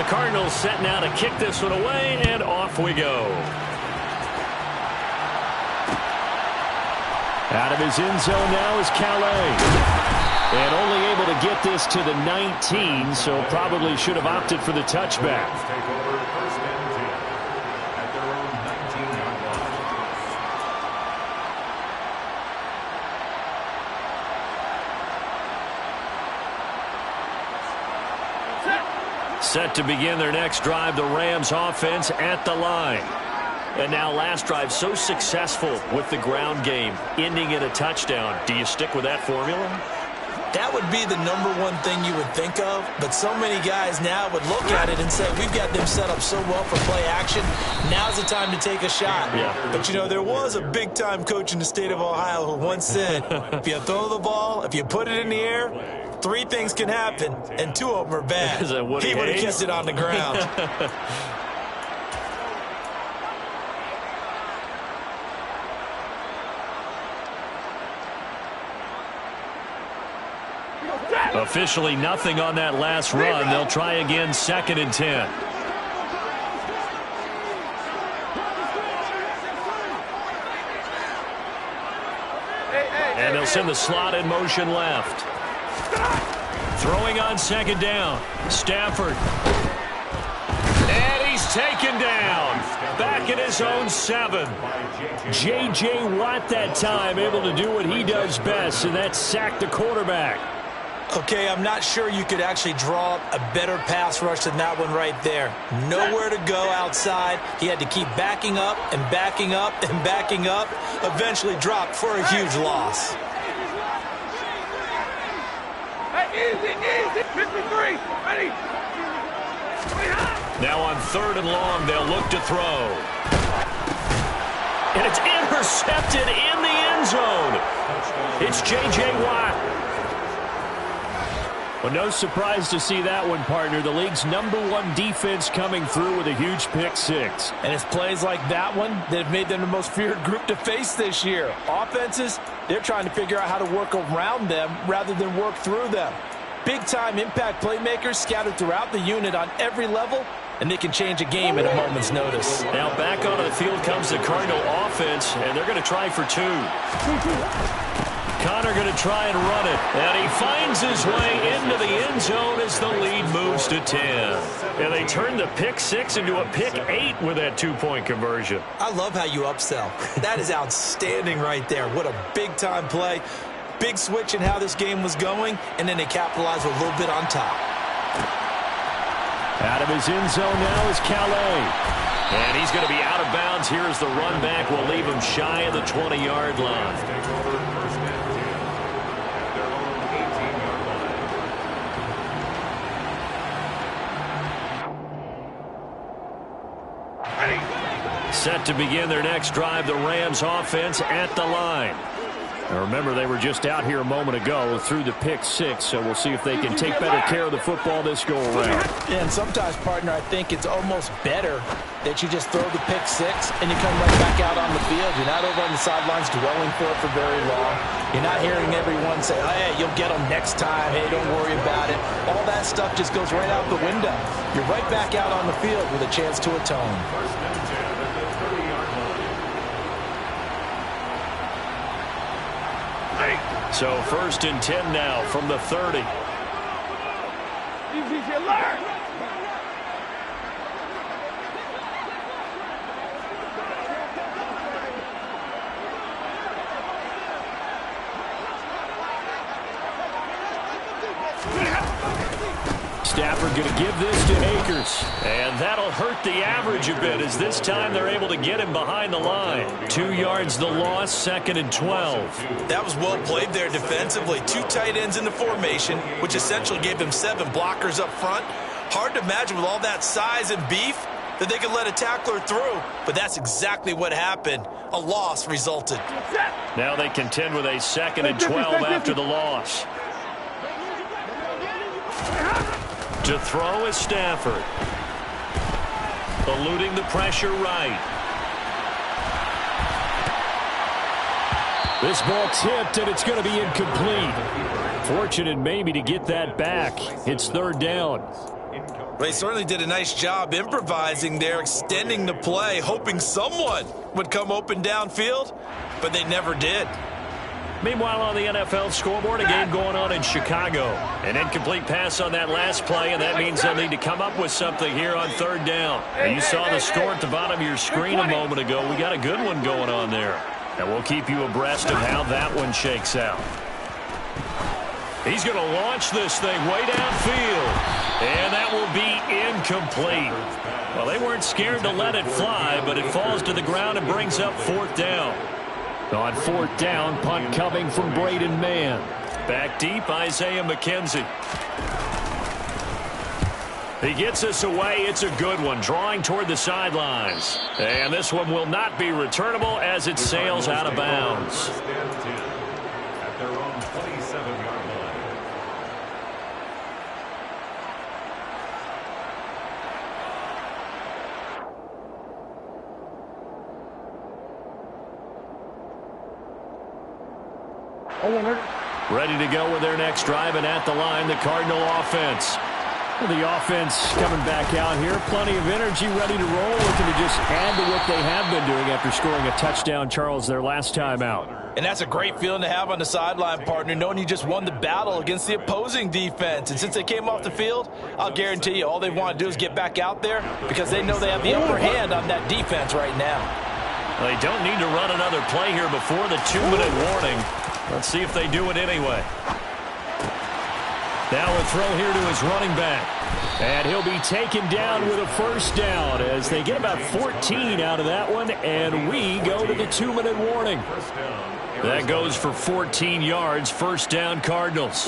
The Cardinals set now to kick this one away, and off we go. Out of his end zone now is Calais. And only able to get this to the 19, so probably should have opted for the touchback. Set to begin their next drive, the Rams offense at the line. And now last drive so successful with the ground game, ending in a touchdown. Do you stick with that formula? That would be the #1 thing you would think of, but so many guys now would look at it and say, we've got them set up so well for play action, now's the time to take a shot. Yeah. But, you know, there was a big-time coach in the state of Ohio who once said, if you throw the ball, if you put it in the air, 3 things can happen, and 2 of them are bad. Is that Woody He would have Hayes? kept it on the ground. Officially nothing on that last run. They'll try again, 2nd and 10. And they'll send the slot in motion left. Throwing on 2nd down. Stafford. And he's taken down. Back at his own 7. J.J. Watt that time able to do what he does best, and that's sack the quarterback. Okay, I'm not sure you could actually draw up a better pass rush than that one right there. Nowhere to go outside. He had to keep backing up and backing up and backing up. Eventually dropped for a huge loss. Easy, 53, ready. Now on 3rd and long, they'll look to throw. And it's intercepted in the end zone. It's J.J. Watt. Well, no surprise to see that one, partner. The league's #1 defense coming through with a huge pick 6. And it's plays like that one that have made them the most feared group to face this year. Offenses, they're trying to figure out how to work around them rather than work through them. Big-time impact playmakers scattered throughout the unit on every level, and they can change a game at a moment's notice. Now back onto the field comes the Cardinal offense, and they're going to try for 2. Connor going to try and run it, and he finds his way into the end zone as the lead moves to 10. And they turn the pick 6 into a pick 8 with that 2-point conversion. I love how you upsell. That is outstanding right there. What a big-time play. Big switch in how this game was going, and then they capitalized with a little bit on top. Out of his end zone now is Calais. And he's going to be out of bounds. Here's the run back. We'll leave him shy of the 20-yard line. Set to begin their next drive, the Rams offense at the line. Now remember, they were just out here a moment ago through the pick 6, so we'll see if they can take better care of the football this go around. And sometimes, partner, I think it's almost better that you just throw the pick 6 and you come right back out on the field. You're not over on the sidelines dwelling for it for very long. You're not hearing everyone say, hey, you'll get them next time. Hey, don't worry about it. All that stuff just goes right out the window. You're right back out on the field with a chance to atone. So 1st and 10 now from the 30. Easy, alert. Stafford going to give this to Akers. And that'll hurt the average a bit as this time they're able to get him behind the line. 2 yards the loss, 2nd and 12. That was well played there defensively. 2 tight ends in the formation, which essentially gave them 7 blockers up front. Hard to imagine with all that size and beef that they could let a tackler through. But that's exactly what happened. A loss resulted. Now they contend with a 2nd and 12 after the loss. To throw is Stafford. Eluding the pressure right. This ball tipped, and it's going to be incomplete. Fortunate maybe to get that back. It's 3rd down. They certainly did a nice job improvising there, extending the play, hoping someone would come open downfield, but they never did. Meanwhile, on the NFL scoreboard, a game going on in Chicago. An incomplete pass on that last play, and that means they'll need to come up with something here on third down. And you saw the score at the bottom of your screen a moment ago. We got a good one going on there. And we'll keep you abreast of how that one shakes out. He's going to launch this thing way downfield. And that will be incomplete. Well, they weren't scared to let it fly, but it falls to the ground and brings up fourth down. On fourth down, punt coming from Braden Mann. Back deep, Isaiah McKenzie. He gets us away. It's a good one, drawing toward the sidelines. And this one will not be returnable as it sails out of bounds. At their own 27-yard line. Ready to go with their next drive, and at the line, the Cardinal offense. The offense coming back out here. Plenty of energy, ready to roll, looking to just add to what they have been doing after scoring a touchdown, Charles, their last time out. And that's a great feeling to have on the sideline, partner, knowing you just won the battle against the opposing defense. And since they came off the field, I'll guarantee you all they want to do is get back out there because they know they have the upper hand on that defense right now. They don't need to run another play here before the 2-minute warning. Let's see if they do it anyway. Now a throw here to his running back. And he'll be taken down with a first down as they get about 14 out of that one, and we go to the 2-minute warning. That goes for 14 yards, first down Cardinals.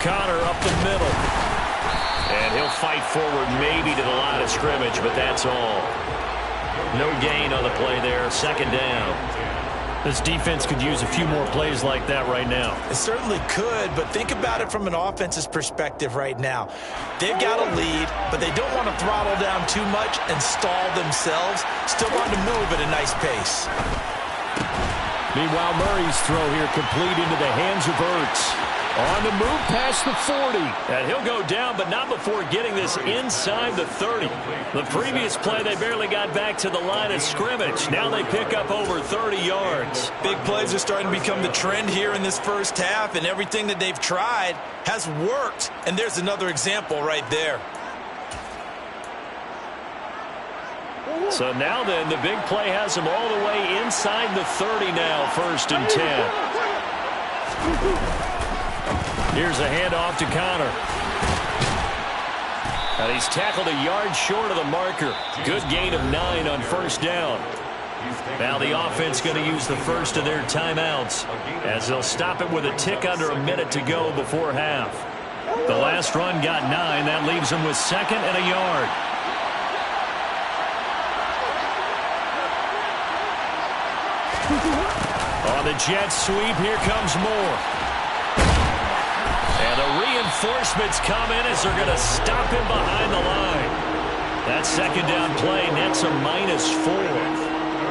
Connor up the middle. And he'll fight forward maybe to the line of scrimmage, but that's all. No gain on the play there, second down. This defense could use a few more plays like that right now. It certainly could, but think about it from an offense's perspective right now. They've got a lead, but they don't want to throttle down too much and stall themselves. Still want to move at a nice pace. Meanwhile, Murray's throw here complete into the hands of Ertz. On the move past the 40. And he'll go down, but not before getting this inside the 30. The previous play, they barely got back to the line of scrimmage. Now they pick up over 30 yards. Big plays are starting to become the trend here in this first half, and everything that they've tried has worked. And there's another example right there. So now then, the big play has them all the way inside the 30 now, first and 10. Here's a handoff to Connor. And he's tackled a yard short of the marker. Good gain of 9 on first down. Now the offense going to use the first of their timeouts as they'll stop it with a tick under a minute to go before half. The last run got 9. That leaves them with second and a yard. On the jet sweep, here comes Moore. And the reinforcements come in as they're going to stop him behind the line. That second down play nets a -4.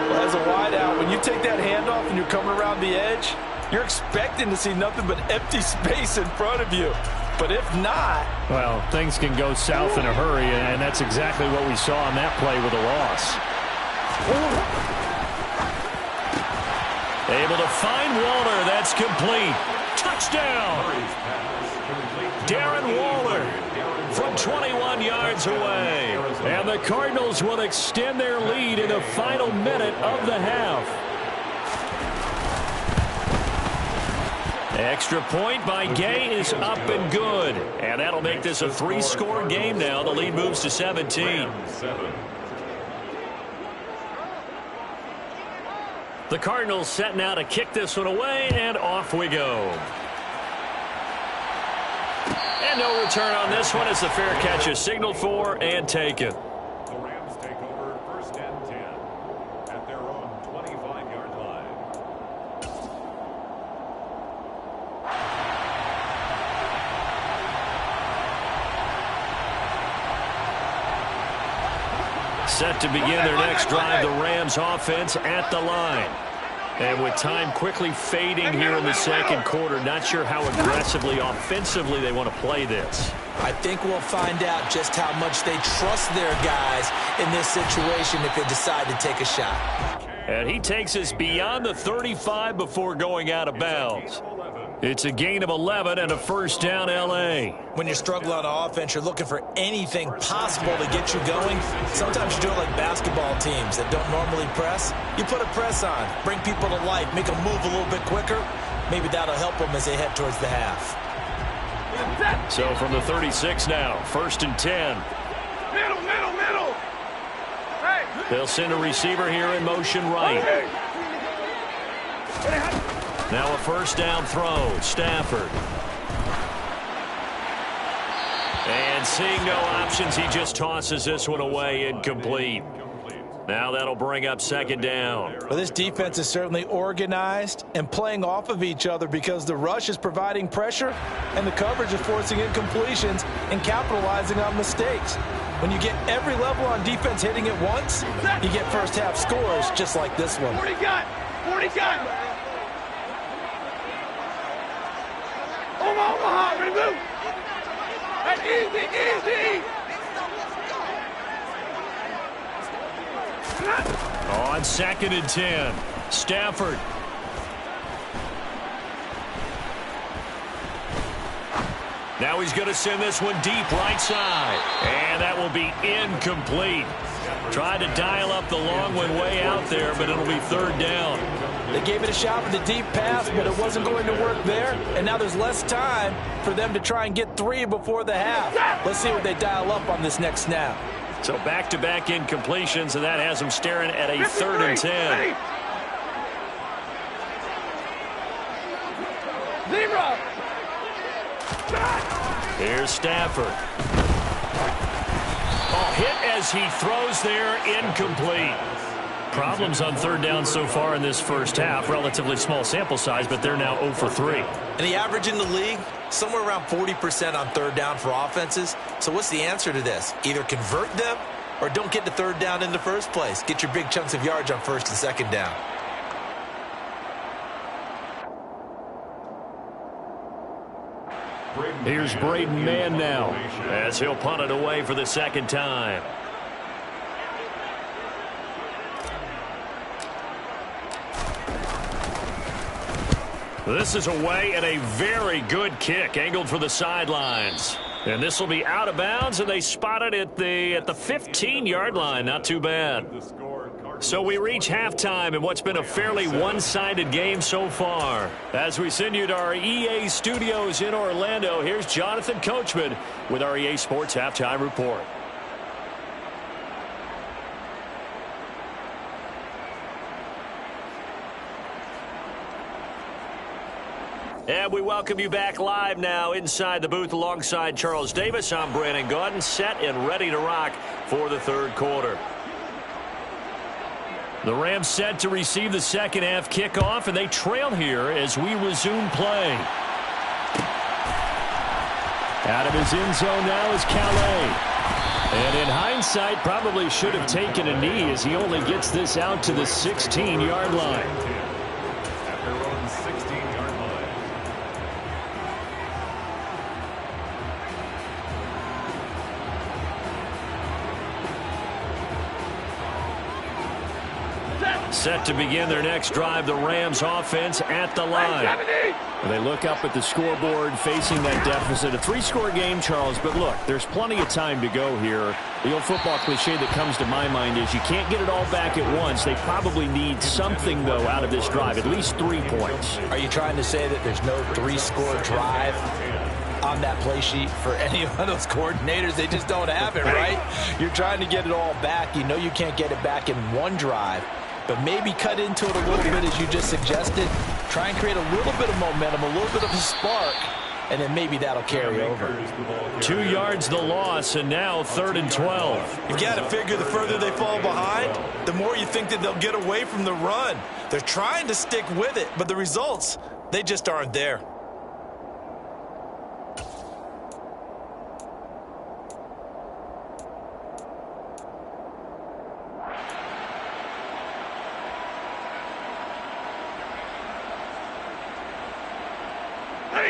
Well, as a wideout, when you take that handoff and you're coming around the edge, you're expecting to see nothing but empty space in front of you. But if not... well, things can go south in a hurry, and that's exactly what we saw on that play with a loss. Able to find Waller. That's complete. Touchdown! Darren Waller from 21 yards away. And the Cardinals will extend their lead in the final minute of the half. Extra point by Gay is up and good. And that'll make this a 3-score game now. The lead moves to 17. The Cardinals setting out to kick this one away, and off we go. And no return on this one as the fair catch is signaled for and taken. The Rams take over first and 10 at their own 25-yard line. Set to begin their next drive, the Rams offense at the line. And with time quickly fading here in the second quarter, not sure how aggressively, offensively they want to play this. I think we'll find out just how much they trust their guys in this situation if they decide to take a shot. And he takes us beyond the 35 before going out of bounds. It's a gain of 11 and a first down, L.A. When you're struggling on offense, you're looking for anything possible to get you going. Sometimes you do it like basketball teams that don't normally press. You put a press on, bring people to life, make them move a little bit quicker. Maybe that'll help them as they head towards the half. So from the 36 now, first and 10. Middle. Hey. They'll send a receiver here in motion right. Now a first down throw, Stafford. And seeing no options, he just tosses this one away, incomplete. Now that'll bring up second down. Well, this defense is certainly organized and playing off of each other because the rush is providing pressure and the coverage is forcing incompletions and capitalizing on mistakes. When you get every level on defense hitting it once, you get first half scores just like this one. 40 gun. Omaha, ready to move. Hey, easy. On second and 10, Stafford. Now he's going to send this one deep right side. And that will be incomplete. Tried to dial up the long one way out there, but it'll be third down. They gave it a shot with the deep pass, but it wasn't going to work there. And now there's less time for them to try and get three before the half. Let's see what they dial up on this next snap. So back-to-back incompletions, and that has them staring at a third and 10. Zero. Here's Stafford. Oh, hit as he throws there, incomplete. Problems on third down so far in this first half. Relatively small sample size, but they're now 0 for 3. And the average in the league, somewhere around 40% on third down for offenses. So what's the answer to this? Either convert them or don't get to third down in the first place. Get your big chunks of yards on first and second down. Here's Braden Mann now as he'll punt it away for the second time. This is away and a very good kick angled for the sidelines. And this will be out of bounds, and they spot it at the 15-yard line. Not too bad. So we reach halftime in what's been a fairly one-sided game so far. As we send you to our EA studios in Orlando, here's Jonathan Coachman with our EA Sports Halftime Report. And we welcome you back live now inside the booth alongside Charles Davis. I'm Brandon Gaudin, set and ready to rock for the third quarter. The Rams set to receive the second half kickoff, and they trail here as we resume play. Out of his end zone now is Calais. And in hindsight, probably should have taken a knee as he only gets this out to the 16-yard line. Set to begin their next drive, the Rams offense at the line. They look up at the scoreboard facing that deficit. A three-score game, Charles, but look, there's plenty of time to go here. The old football cliche that comes to my mind is you can't get it all back at once. They probably need something, though, out of this drive, at least 3 points. Are you trying to say that there's no three-score drive on that play sheet for any of those coordinators? They just don't have it, right? You're trying to get it all back. You know you can't get it back in one drive. But maybe cut into it a little bit, as you just suggested. Try and create a little bit of momentum, a little bit of a spark, and then maybe that'll carry over. 2 yards the loss, and now 3rd and 12. You got to figure the further they fall behind, the more you think that they'll get away from the run. They're trying to stick with it, but the results, they just aren't there.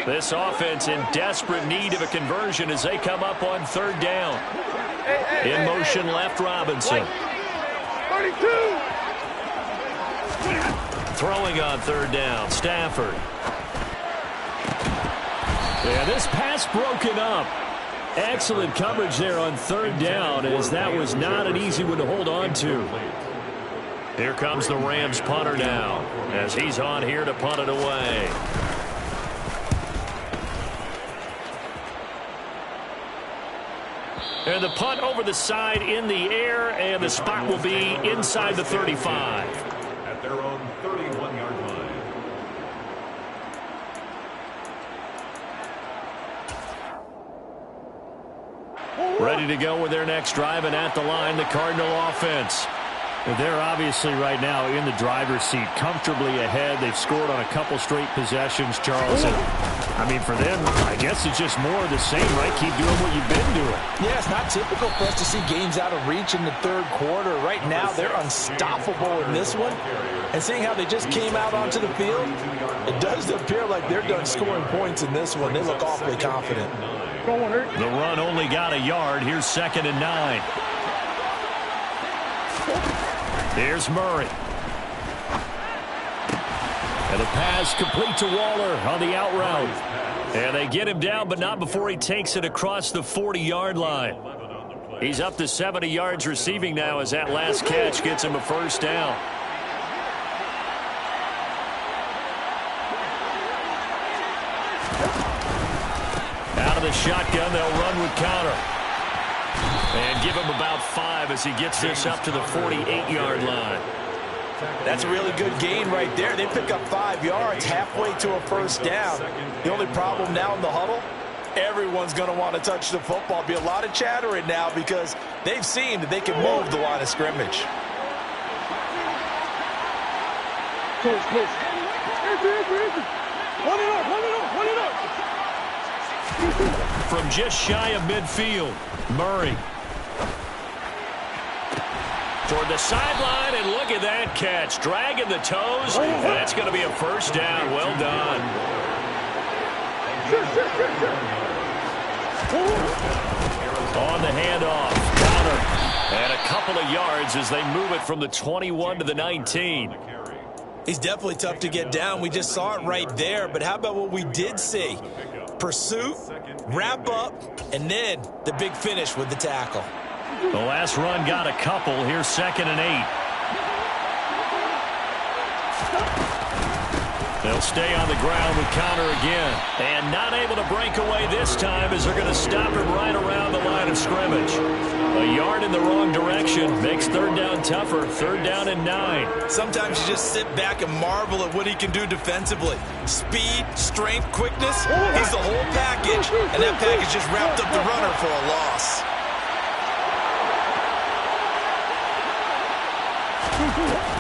This offense in desperate need of a conversion as they come up on third down. In motion left, Robinson. 32. Throwing on third down, Stafford. Yeah, this pass broken up. Excellent coverage there on third down, as that was not an easy one to hold on to. Here comes the Rams punter now, as he's on here to punt it away. And the punt over the side in the air, and the spot will be inside the 35. At their own 31-yard line. Ready to go with their next drive, and at the line, the Cardinal offense. They're obviously right now in the driver's seat, comfortably ahead. They've scored on a couple straight possessions, Charles. And, I mean, for them, I guess it's just more of the same, right? Keep doing what you've been doing. Yeah, it's not typical for us to see games out of reach in the third quarter. Right now, they're unstoppable in this one. And seeing how they just came out onto the field, it does appear like they're done scoring points in this one. They look awfully confident. The run only got a yard. Here's 2nd and 9. Here's Murray. And the pass complete to Waller on the out route. And they get him down, but not before he takes it across the 40-yard line. He's up to 70 yards receiving now as that last catch gets him a first down. Out of the shotgun, they'll run with counter. And give him about 5 as he gets this up to the 48-yard line. That's a really good gain right there. They pick up 5 yards halfway to a first down. The only problem now in the huddle, everyone's going to want to touch the football. Be a lot of chattering now because they've seen that they can move the line of scrimmage. Close. Hold it up. From just shy of midfield, Murray. Toward the sideline, and look at that catch. Dragging the toes. That's going to be a first down. Well done. On the handoff, counter. And a couple of yards as they move it from the 21 to the 19. He's definitely tough to get down. We just saw it right there. But how about what we did see? Pursuit, wrap up, and then the big finish with the tackle. The last run got a couple. Here's 2nd and 8. They'll stay on the ground with Connor again. And not able to break away this time as they're going to stop him right around the line of scrimmage. A yard in the wrong direction makes third down tougher. 3rd down and 9. Sometimes you just sit back and marvel at what he can do defensively. Speed, strength, quickness, he's the whole package. And that package just wrapped up the runner for a loss.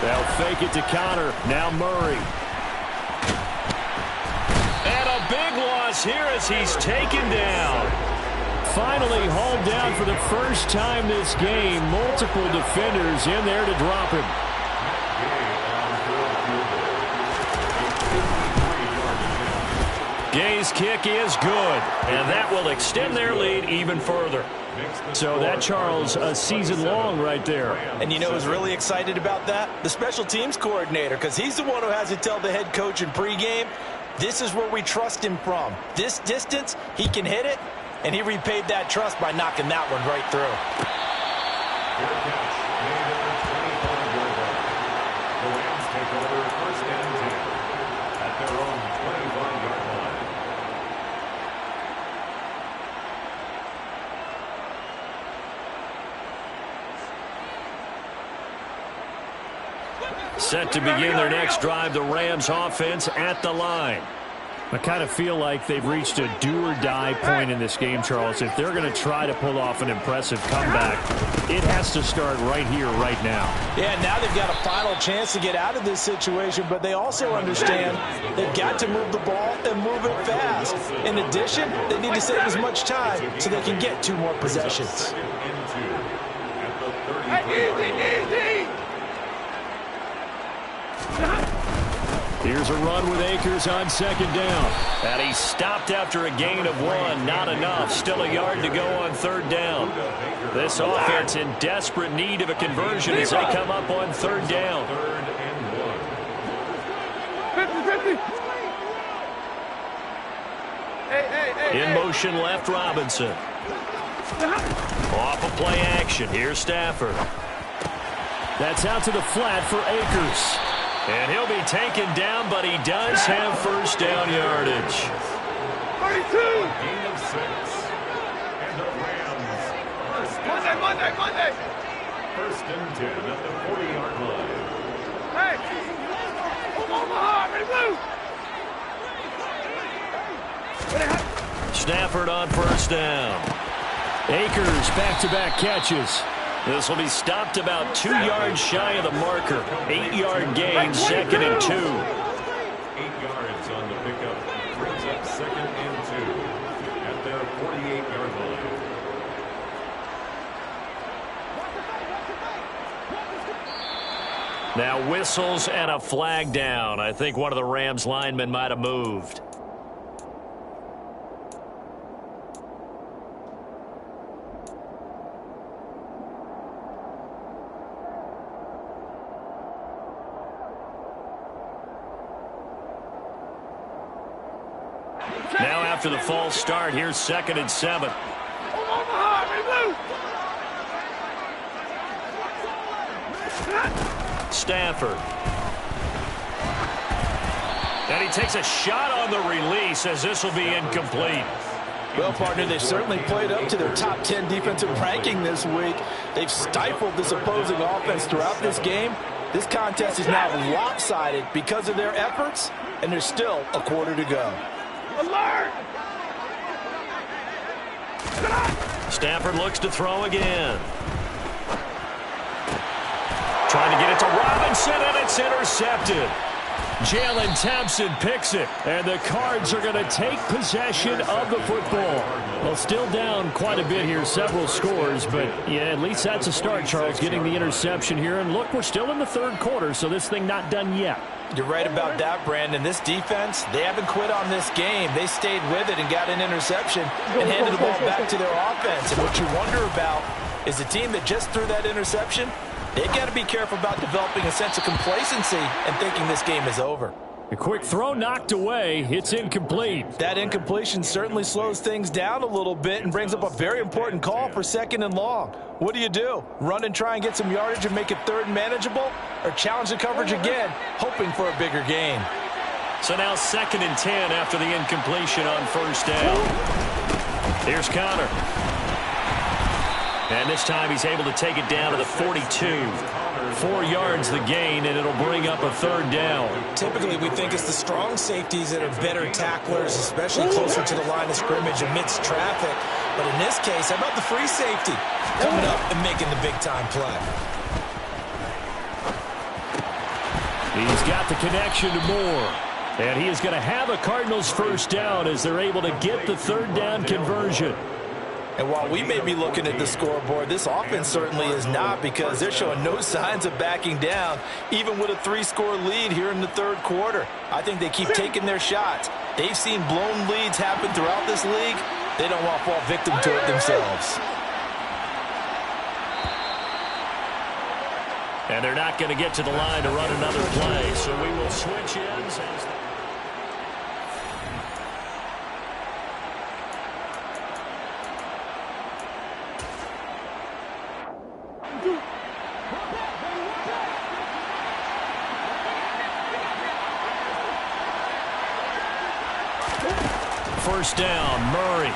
They'll fake it to Connor. Now Murray. And a big loss here as he's taken down. Finally hauled down for the first time this game. Multiple defenders in there to drop him. Gay's kick is good, and that will extend their lead even further. So that, Charles, a season long right there. And you know who's really excited about that? The special teams coordinator, because he's the one who has to tell the head coach in pregame, this is where we trust him from. This distance, he can hit it, and he repaid that trust by knocking that one right through. The Rams take over 1st and 10 at their own 25-yard line. Set to begin their next drive, the Rams offense at the line. I kind of feel like they've reached a do-or-die point in this game, Charles. If they're going to try to pull off an impressive comeback, it has to start right here, right now. Yeah, now they've got a final chance to get out of this situation, but they also understand they've got to move the ball and move it fast. In addition, they need to save as much time so they can get 2 more possessions. Easy. Here's a run with Akers on second down. And he stopped after a gain of 1. Not enough. Still a yard to go on third down. This offense in desperate need of a conversion as they come up on third down. 50-50. In motion left, Robinson. Off of play action. Here's Stafford. That's out to the flat for Akers. And he'll be taken down, but he does have first down yardage. 32. Gain of 6. And the Rams. Monday. First and 10 at the 40-yard line. Hey. Omaha, ready, blue. Stafford on first down. Akers back-to-back catches. This will be stopped about 2 yards shy of the marker. 8-yard gain, second and 2. 8 yards on the pickup. Brings up second and 2 at their 48-yard line. Now whistles and a flag down. I think one of the Rams linemen might have moved. Now after the false start, here's second and 7. Omaha, ready, blue. Stafford. And he takes a shot on the release as this will be incomplete. Well, partner, they've certainly played up to their top 10 defensive ranking this week. They've stifled this opposing offense throughout this game. This contest is now lopsided because of their efforts, and there's still a quarter to go. Alert! Stafford looks to throw again. Trying to get it to Robinson, and it's intercepted. Jalen Thompson picks it, and the Cards are going to take possession of the football. Well, still down quite a bit here, several scores, but yeah, at least that's a start, Charles, getting the interception here. And look, we're still in the third quarter, so this thing not done yet. You're right about that, Brandon. This defense, they haven't quit on this game. They stayed with it and got an interception and handed the ball back to their offense. And what you wonder about is the team that just threw that interception, they've got to be careful about developing a sense of complacency and thinking this game is over. A quick throw knocked away. It's incomplete. That incompletion certainly slows things down a little bit and brings up a very important call for second and long. What do? Run and try and get some yardage and make it third and manageable? Or challenge the coverage again, hoping for a bigger gain? So now second and 10 after the incompletion on first down. Here's Connor. And this time he's able to take it down to the 42. 4 yards the gain, and it'll bring up a third down. Typically, we think it's the strong safeties that are better tacklers, especially closer to the line of scrimmage amidst traffic. But in this case, how about the free safety coming up and making the big-time play? He's got the connection to Moore. And he is going to have a Cardinals first down as they're able to get the third down conversion. And while we may be looking at the scoreboard, this offense certainly is not, because they're showing no signs of backing down, even with a 3-score lead here in the third quarter. I think they keep taking their shots. They've seen blown leads happen throughout this league. They don't want to fall victim to it themselves. And they're not going to get to the line to run another play, so we will switch ends. First down, Murray.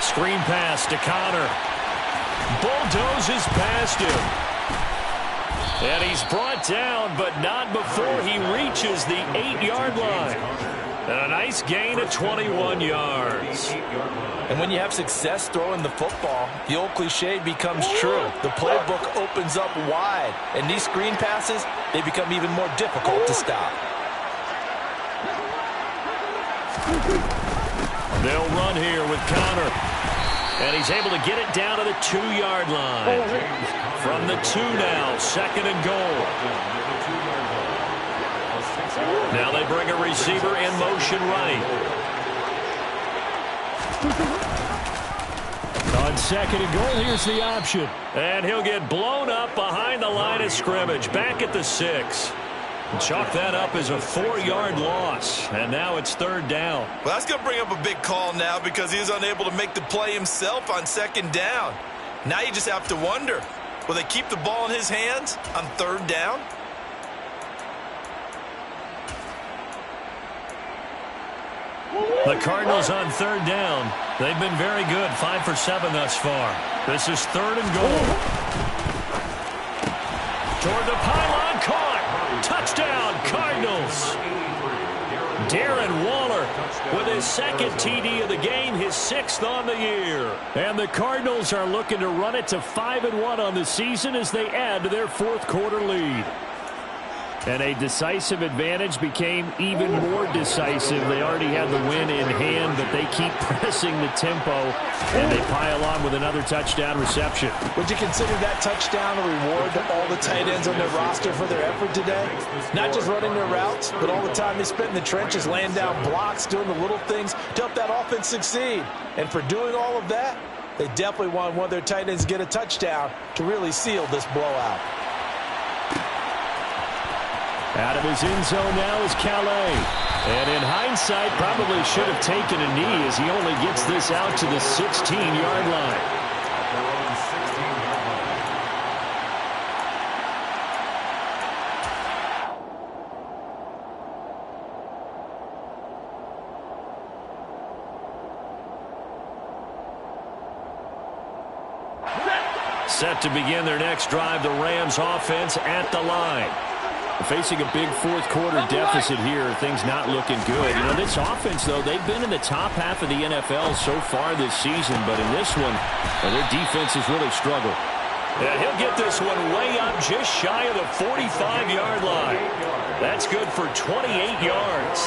Screen pass to Connor. Bulldozes past him. And he's brought down, but not before he reaches the 8-yard line. And a nice gain of 21 yards. And when you have success throwing the football, the old cliche becomes true. The playbook opens up wide. And these screen passes, they become even more difficult to stop. They'll run here with Connor. And he's able to get it down to the 2-yard line. From the 2 now, second and goal. Now they bring a receiver in motion right. On second and goal, here's the option. And he'll get blown up behind the line of scrimmage, back at the 6. Chalk that up as a 4-yard loss, and now it's third down. Well, that's going to bring up a big call now because he was unable to make the play himself on second down. Now you just have to wonder, will they keep the ball in his hands on third down? The Cardinals on third down. They've been very good, 5 for 7 thus far. This is third and goal. Toward the pylon, caught. Touchdown, Cardinals. Darren Waller with his second TD of the game, his 6th on the year. And the Cardinals are looking to run it to 5-1 on the season as they add to their fourth quarter lead. And a decisive advantage became even more decisive. They already had the win in hand, but they keep pressing the tempo, and they pile on with another touchdown reception. Would you consider that touchdown a reward to all the tight ends on their roster for their effort today? Not just running their routes, but all the time they spent in the trenches, laying down blocks, doing the little things to help that offense succeed. And for doing all of that, they definitely want one of their tight ends to get a touchdown to really seal this blowout. Out of his end zone now is Calais. And in hindsight, probably should have taken a knee as he only gets this out to the 16-yard line. Set to begin their next drive, the Rams offense at the line. Facing a big fourth quarter deficit here, things not looking good. You know, this offense, though, they've been in the top half of the NFL so far this season, but in this one, their defense has really struggled. And he'll get this one way up just shy of the 45-yard line. That's good for 28 yards.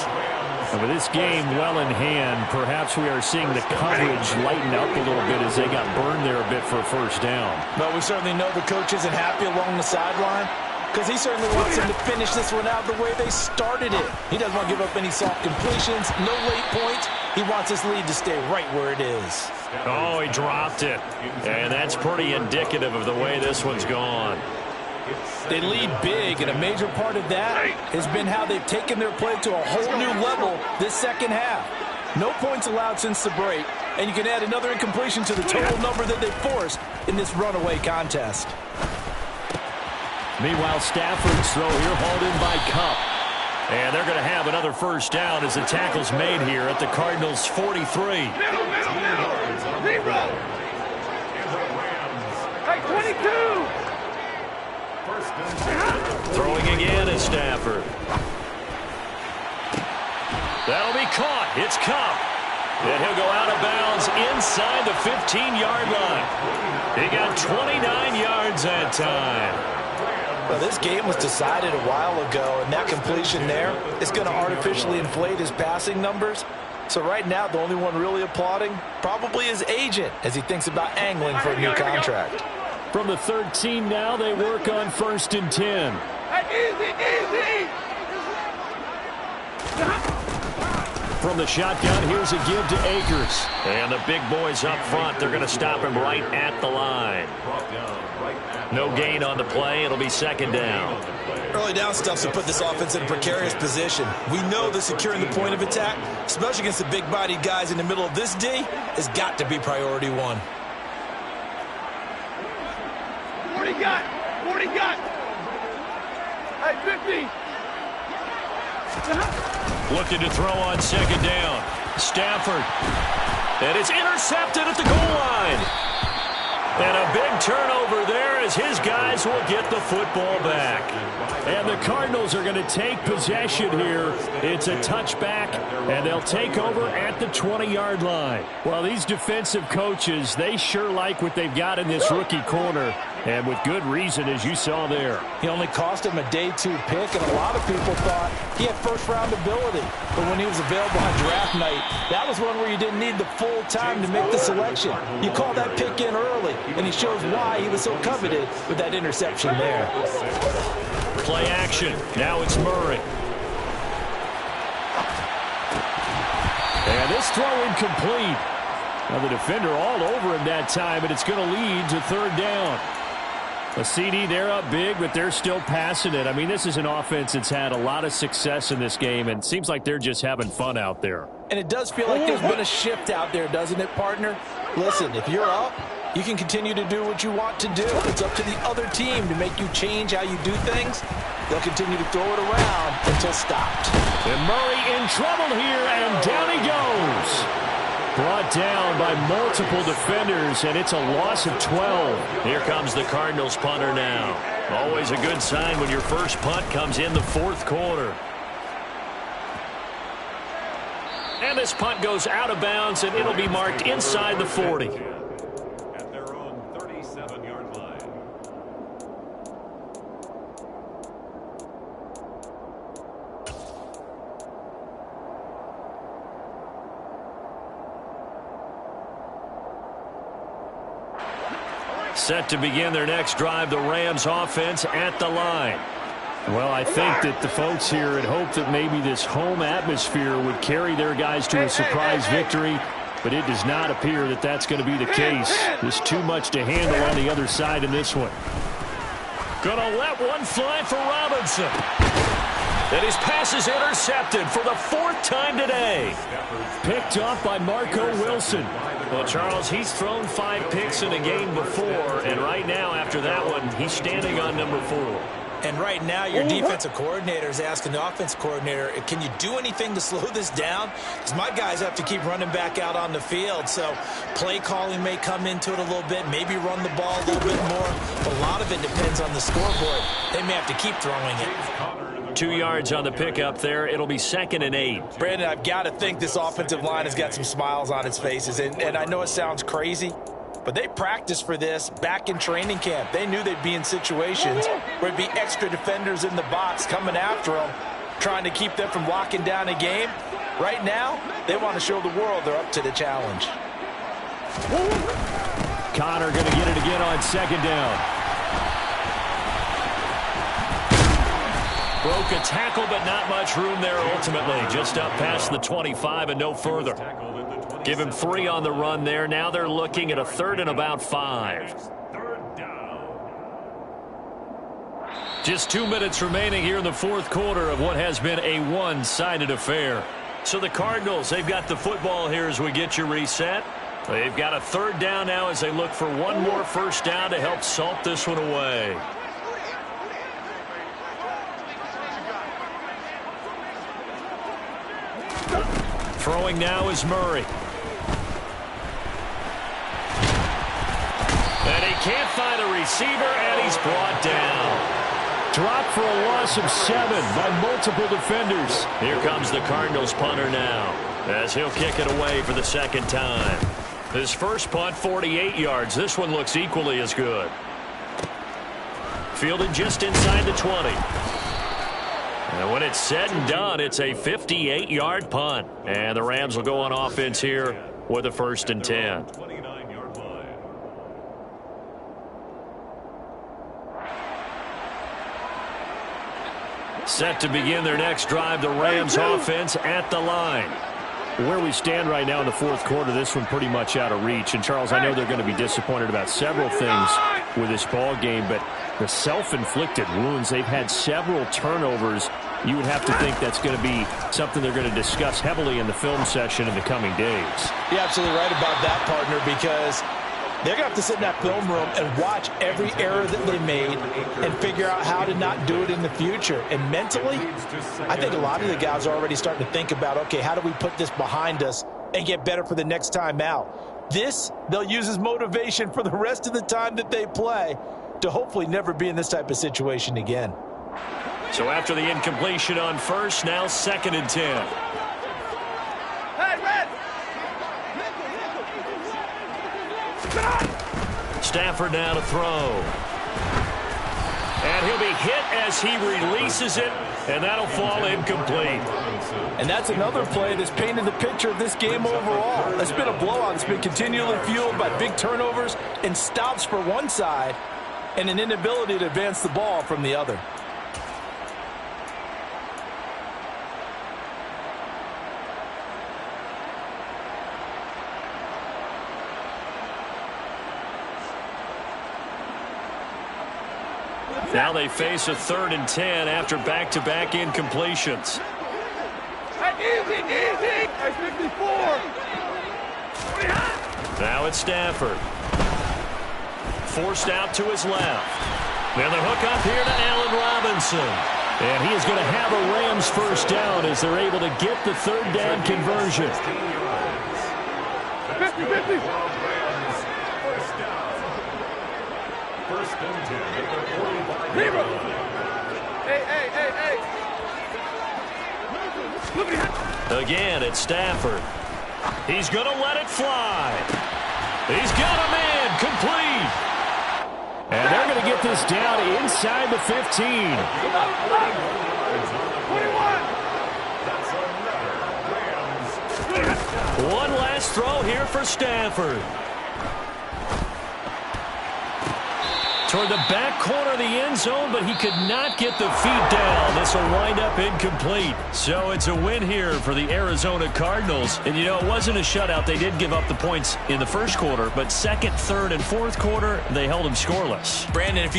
And with this game well in hand, perhaps we are seeing the coverage lighten up a little bit as they got burned there a bit for a first down. But we certainly know the coach isn't happy along the sideline, because he certainly wants them to finish this one out the way they started it. He doesn't want to give up any soft completions, no late points. He wants his lead to stay right where it is. Oh, he dropped it. And that's pretty indicative of the way this one's gone. They lead big, and a major part of that has been how they've taken their play to a whole new level this second half. No points allowed since the break, and you can add another incompletion to the total number that they forced in this runaway contest. Meanwhile, Stafford's throw here hauled in by Kupp. And they're going to have another first down as the tackle's made here at the Cardinals' 43. Middle. Zero. Hey, 22. Throwing again is Stafford. That'll be caught. It's Kupp. And he'll go out of bounds inside the 15-yard line. He got 29 yards that time. Well, this game was decided a while ago, and that completion there is going to artificially inflate his passing numbers. So right now, the only one really applauding probably his agent as he thinks about angling for a new contract. From the 13 now, they work on 1st and 10. Easy. From the shotgun, here's a give to Akers. And the big boys up front, they're going to stop him right at the line. No gain on the play. It'll be second down. Early down stuff's to put this offense in a precarious position. We know that securing the point of attack, especially against the big-bodied guys in the middle of this D, has got to be priority one. 40 got. Hey, 50. Looking to throw on second down. Stafford. And it's intercepted at the goal line. And a big turnover there as his guys will get the football back. And the Cardinals are going to take possession here. It's a touchback, and they'll take over at the 20-yard line. Well, these defensive coaches, they sure like what they've got in this rookie corner, and with good reason, as you saw there. He only cost him a day 2 pick, and a lot of people thought he had first-round ability. But when he was available on draft night, that was one where you didn't need the full time to make the selection. You call that pick in early, and he shows why he was so coveted with that interception there. Play action. Now it's Murray. And this throw incomplete. Now the defender all over him that time, and it's going to lead to third down. A CD, they're up big, but they're still passing it. I mean, this is an offense that's had a lot of success in this game, and it seems like they're just having fun out there. And it does feel like there's been a shift out there, doesn't it, partner? Listen, if you're up, you can continue to do what you want to do. It's up to the other team to make you change how you do things. They'll continue to throw it around until stopped. And Murray in trouble here, and down he goes. Brought down by multiple defenders, and it's a loss of 12. Here comes the Cardinals punter now. Always a good sign when your first punt comes in the fourth quarter. And this punt goes out of bounds, and it'll be marked inside the 40. At their own 37-yard line. Set to begin their next drive, the Rams offense at the line. Well, I think that the folks here had hoped that maybe this home atmosphere would carry their guys to a surprise victory, but it does not appear that that's going to be the case. There's too much to handle on the other side in this one. Gonna let one fly for Robinson. And his pass is intercepted for the fourth time today. Picked off by Marco Wilson. Well, Charles, he's thrown 5 picks in a game before, and right now after that one, he's standing on number 4. And right now, your defensive coordinator is asking the offensive coordinator, can you do anything to slow this down? Because my guys have to keep running back out on the field. So play calling may come into it a little bit, maybe run the ball a little bit more. But a lot of it depends on the scoreboard. They may have to keep throwing it. 2 yards on the pickup there. It'll be 2nd and 8. Brandon, I've got to think this offensive line has got some smiles on its faces. And I know it sounds crazy, but they practiced for this back in training camp. They knew they'd be in situations where it'd be extra defenders in the box coming after them, trying to keep them from locking down a game. Right now, they want to show the world they're up to the challenge. Connor going to get it again on 2nd down. Broke a tackle, but not much room there ultimately. Just up past the 25 and no further. Give him 3 on the run there. Now they're looking at a 3rd and about 5. Just 2 minutes remaining here in the fourth quarter of what has been a one-sided affair. So the Cardinals, they've got the football here as we get you reset. They've got a 3rd down now as they look for one more first down to help salt this one away. Throwing now is Murray. And he can't find a receiver, and he's brought down. Dropped for a loss of 7 by multiple defenders. Here comes the Cardinals punter now, as he'll kick it away for the 2nd time. His first punt, 48 yards. This one looks equally as good. Fielded just inside the 20. And when it's said and done, it's a 58-yard punt. And the Rams will go on offense here with a 1st and 10. 29-yard line. Set to begin their next drive, the Rams offense at the line. Where we stand right now in the fourth quarter, this one pretty much out of reach. And, Charles, I know they're going to be disappointed about several things with this ball game, but the self-inflicted wounds, they've had several turnovers. You would have to think that's going to be something they're going to discuss heavily in the film session in the coming days. You're absolutely right about that, partner, because they're going to have to sit in that film room and watch every error that they made and figure out how to not do it in the future. And mentally, I think a lot of the guys are already starting to think about, okay, how do we put this behind us and get better for the next time out? This, they'll use as motivation for the rest of the time that they play to hopefully never be in this type of situation again. So after the incompletion on first, now 2nd and 10. Hey, Red! Stafford now to throw. And he'll be hit as he releases it, and that'll fall incomplete. And that's another play that's painted the picture of this game overall. It's been a blowout. It's been continually fueled by big turnovers and stops for one side and an inability to advance the ball from the other. Now they face a 3rd and 10 after back-to-back incompletions. Easy, easy. That's 54. Now it's Stafford. Forced out to his left. And the hook up here to Allen Robinson. And he is going to have a Rams first down as they're able to get the 3rd down conversion. 50-50. First and 10 at the 45. Hey. Again, it's Stafford. He's going to let it fly. He's got a man complete. And they're going to get this down inside the 15. 21. One last throw here for Stafford. Toward the back corner of the end zone, but he could not get the feet down. This will wind up incomplete. So it's a win here for the Arizona Cardinals. And, you know, it wasn't a shutout. They did give up the points in the first quarter, but second, third, and fourth quarter, they held them scoreless. Brandon, if you